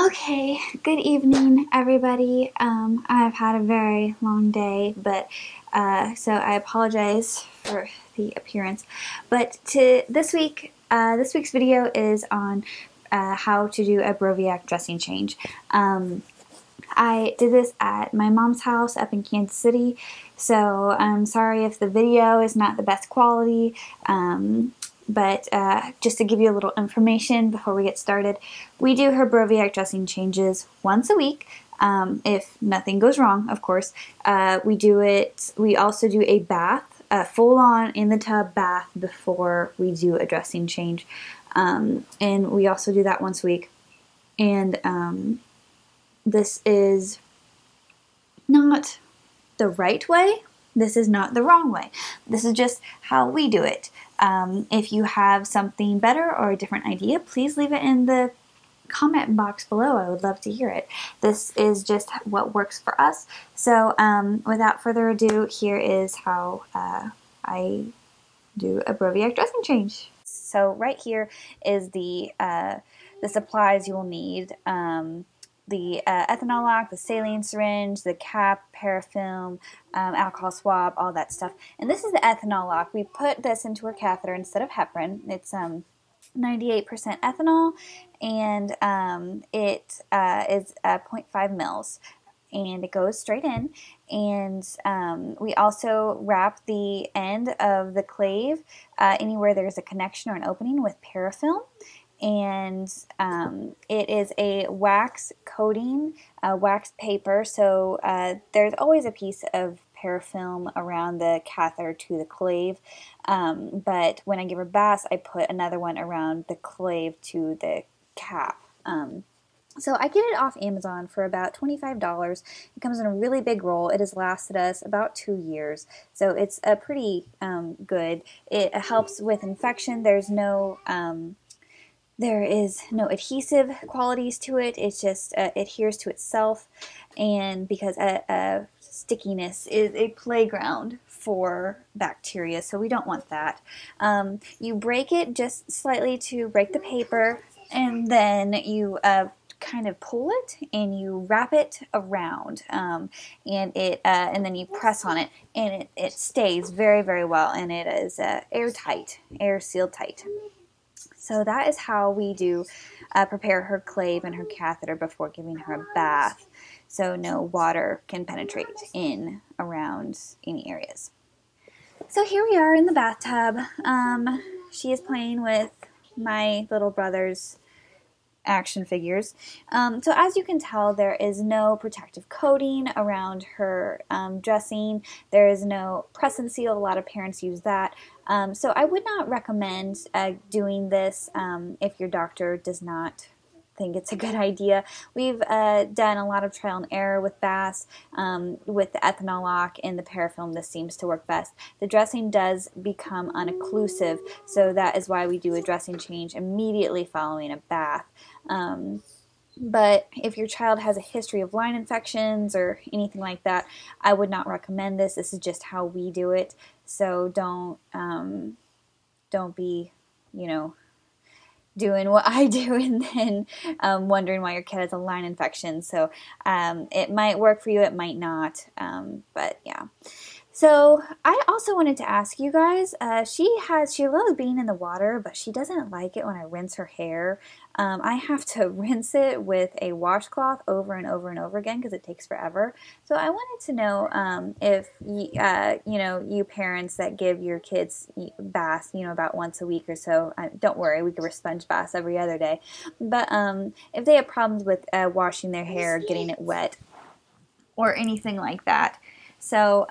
Okay, good evening, everybody. I've had a very long day, but so I apologize for the appearance. But this week's video is on how to do a Broviac dressing change. I did this at my mom's house up in Kansas City, so I'm sorry if the video is not the best quality. But just to give you a little information before we get started, we do her Broviac dressing changes once a week. If nothing goes wrong, of course. We also do a bath, a full-on in-the-tub bath before we do a dressing change. And we also do that once a week. And this is not the right way. This is not the wrong way. This is just how we do it. If you have something better or a different idea, please leave it in the comment box below. I would love to hear it. This is just what works for us. So without further ado, here is how I do a Broviac dressing change. So right here is the supplies you will need. The ethanol lock, the saline syringe, the cap, parafilm, alcohol swab, all that stuff. And this is the ethanol lock. We put this into her catheter instead of heparin. It's 98% ethanol, and it is 0.5 mils. And it goes straight in. And we also wrap the end of the clave anywhere there's a connection or an opening with parafilm. And it is a wax coating, wax paper, so there's always a piece of parafilm around the catheter to the clave, but when I give her baths, I put another one around the clave to the cap. So I get it off Amazon for about $25. It comes in a really big roll. It has lasted us about 2 years, so it's a pretty good. It helps with infection. There is no adhesive qualities to it. It just adheres to itself, and because stickiness is a playground for bacteria, so we don't want that. You break it just slightly to break the paper, and then you kind of pull it and you wrap it around, and then you press on it, and it stays very, very well, and it is airtight, air sealed tight. So that is how we do prepare her clave and her catheter before giving her a bath, so no water can penetrate in around any areas. So here we are in the bathtub. She is playing with my little brother's action figures. So as you can tell, there is no protective coating around her dressing. There is no press and seal. A lot of parents use that. So I would not recommend doing this if your doctor does not think it's a good idea. We've done a lot of trial and error with baths. With the ethanol lock and the parafilm, this seems to work best. The dressing does become unocclusive, so that is why we do a dressing change immediately following a bath. But if your child has a history of line infections or anything like that, I would not recommend this. This is just how we do it. So don't be, doing what I do and then wondering why your kid has a line infection. So it might work for you, it might not, but yeah. So I also wanted to ask you guys, she loves being in the water, but she doesn't like it when I rinse her hair. I have to rinse it with a washcloth over and over and over again because it takes forever. So I wanted to know if you parents that give your kids baths, about once a week or so. Don't worry, we give her sponge baths every other day. But if they have problems with washing their hair, getting it wet, or anything like that. So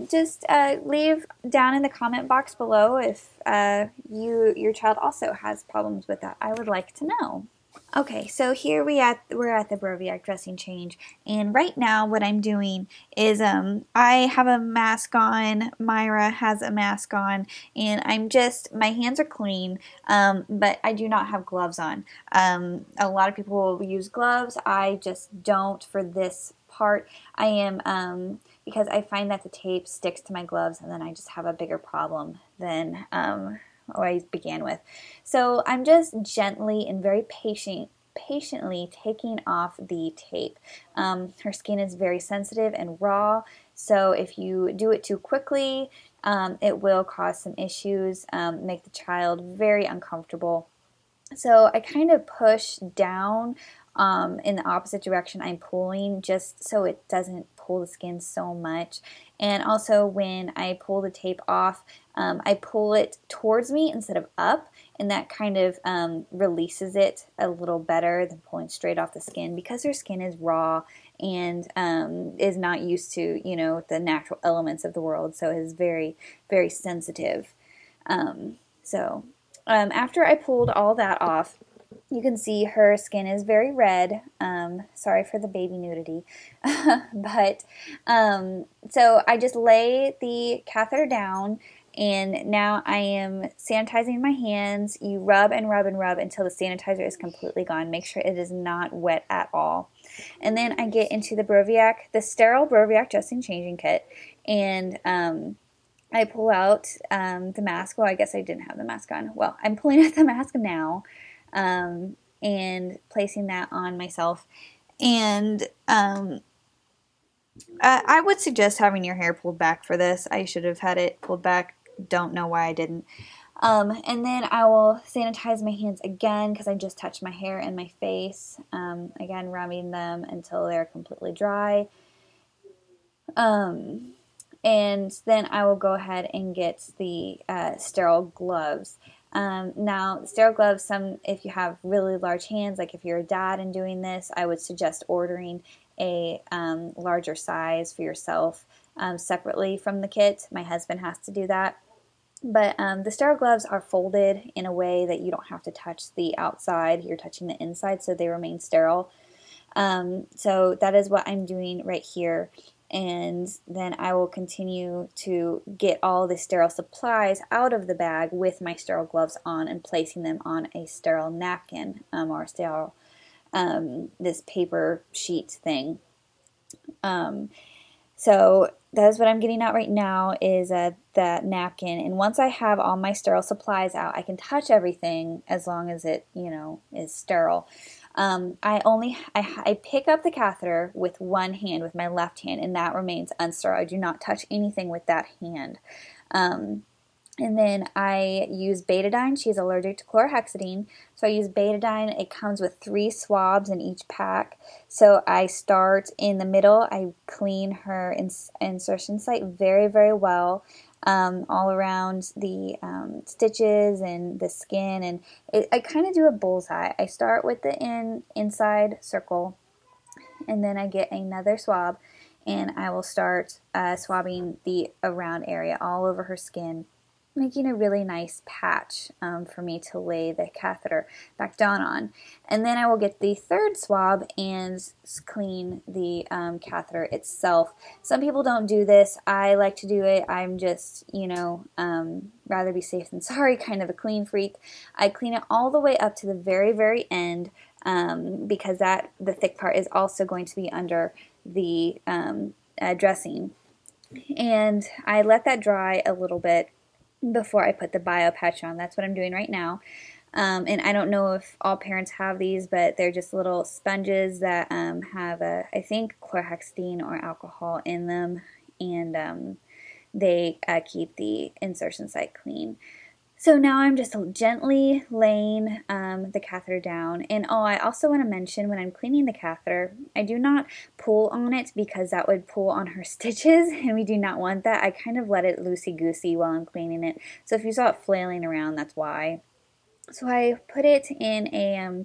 just leave down in the comment box below if your child also has problems with that. I would like to know. Okay, so here we're at the Broviac dressing change, and right now what I'm doing is I have a mask on, Myra has a mask on, and my hands are clean, but I do not have gloves on. A lot of people will use gloves. I just don't for this part. I am because I find that the tape sticks to my gloves, and then I just have a bigger problem than I began with. So I'm just gently and very patiently taking off the tape. Her skin is very sensitive and raw, so if you do it too quickly, it will cause some issues, make the child very uncomfortable. So I kind of push down in the opposite direction I'm pulling, just so it doesn't pull the skin so much. And also when I pull the tape off, I pull it towards me instead of up, and that kind of releases it a little better than pulling straight off the skin, because her skin is raw and is not used to, you know, the natural elements of the world, so it is very, very sensitive. After I pulled all that off, you can see her skin is very red. Sorry for the baby nudity. But so I just lay the catheter down, and now I am sanitizing my hands. You rub and rub and rub until the sanitizer is completely gone. Make sure it is not wet at all. And then I get into the Broviac, the sterile Broviac dressing changing kit, and I pull out the mask. Well, I guess I didn't have the mask on. Well, I'm pulling out the mask now and placing that on myself. And I would suggest having your hair pulled back for this. I should have had it pulled back. Don't know why I didn't. And then I will sanitize my hands again, because I just touched my hair and my face. Again, rubbing them until they're completely dry. And then I will go ahead and get the sterile gloves. Now, sterile gloves, if you have really large hands, like if you're a dad and doing this, I would suggest ordering a larger size for yourself separately from the kit. My husband has to do that. But the sterile gloves are folded in a way that you don't have to touch the outside. You're touching the inside, so they remain sterile. So that is what I'm doing right here. And then I will continue to get all the sterile supplies out of the bag with my sterile gloves on, and placing them on a sterile napkin or sterile this paper sheet thing. So that is what I'm getting at right now, is that napkin. And once I have all my sterile supplies out, I can touch everything as long as it, you know, is sterile. I pick up the catheter with one hand, with my left hand, and that remains unsterile. I do not touch anything with that hand. And then I use betadine. She's allergic to chlorhexidine, so I use betadine. It comes with 3 swabs in each pack. So I start in the middle. I clean her insertion site very, very well, all around the stitches and the skin. And I kind of do a bullseye. I start with the inside circle, and then I get another swab, and I will start swabbing the around area all over her skin, making a really nice patch for me to lay the catheter back down on. And then I will get the third swab and clean the catheter itself. Some people don't do this. I like to do it. I'm just, you know, rather be safe than sorry, kind of a clean freak. I clean it all the way up to the very, very end, because the thick part is also going to be under the dressing. And I let that dry a little bit before I put the bio patch on. That's what I'm doing right now. And I don't know if all parents have these, but they're just little sponges that have, I think, chlorhexidine or alcohol in them, and they keep the insertion site clean. So now I'm just gently laying the catheter down. And I also want to mention, when I'm cleaning the catheter, I do not pull on it, because that would pull on her stitches, and we do not want that. I kind of let it loosey-goosey while I'm cleaning it. So if you saw it flailing around, that's why. So I put it in a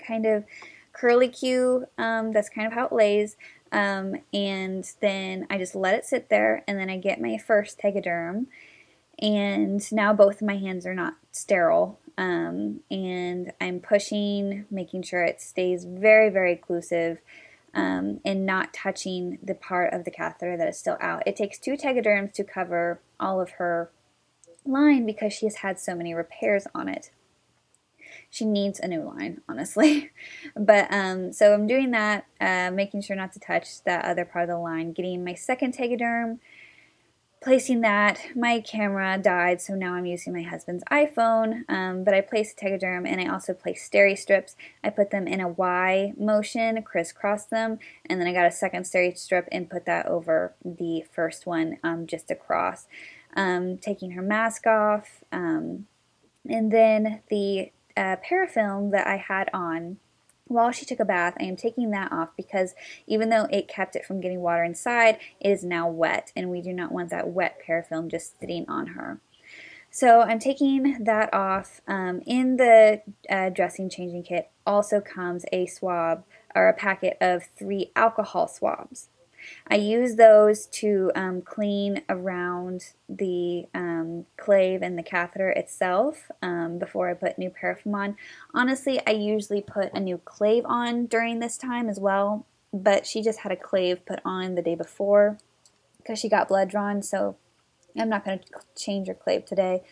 kind of curlicue, that's kind of how it lays. And then I just let it sit there, and then I get my first Tegaderm. And now both of my hands are not sterile, and I'm pushing, making sure it stays very, very occlusive, and not touching the part of the catheter that is still out. It takes 2 Tegaderms to cover all of her line, because she has had so many repairs on it. She needs a new line, honestly. But so I'm doing that, making sure not to touch that other part of the line, getting my second Tegaderm, placing that, my camera died, so now I'm using my husband's iPhone, but I placed Tegaderm, and I also placed steri strips. I put them in a Y motion, crisscrossed them, and then I got a second steri strip and put that over the first one, just across. Taking her mask off, and then the parafilm that I had on while she took a bath, I am taking that off because even though it kept it from getting water inside, it is now wet, and we do not want that wet parafilm just sitting on her. So I'm taking that off. In the dressing changing kit also comes a swab, or a packet of 3 alcohol swabs. I use those to clean around the clave and the catheter itself before I put new paraffin on. Honestly, I usually put a new clave on during this time as well, but she just had a clave put on the day before because she got blood drawn, so I'm not going to change her clave today.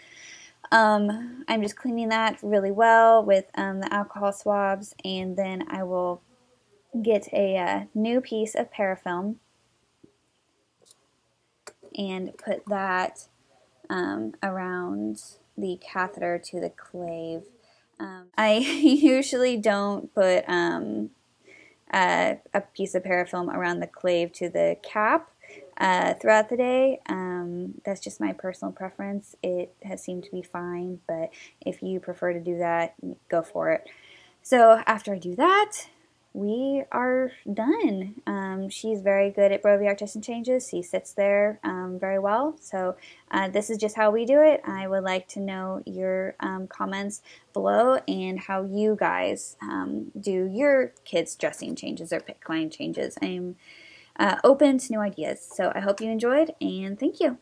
I'm just cleaning that really well with the alcohol swabs, and then I will get a new piece of parafilm and put that around the catheter to the clave. I usually don't put a piece of parafilm around the clave to the cap throughout the day. That's just my personal preference. It has seemed to be fine, but if you prefer to do that, go for it. So after I do that, we are done. She's very good at Broviac dressing changes. She sits there very well. So this is just how we do it. I would like to know your comments below and how you guys do your kids' dressing changes or PICC line changes. I'm open to new ideas. So I hope you enjoyed, and thank you.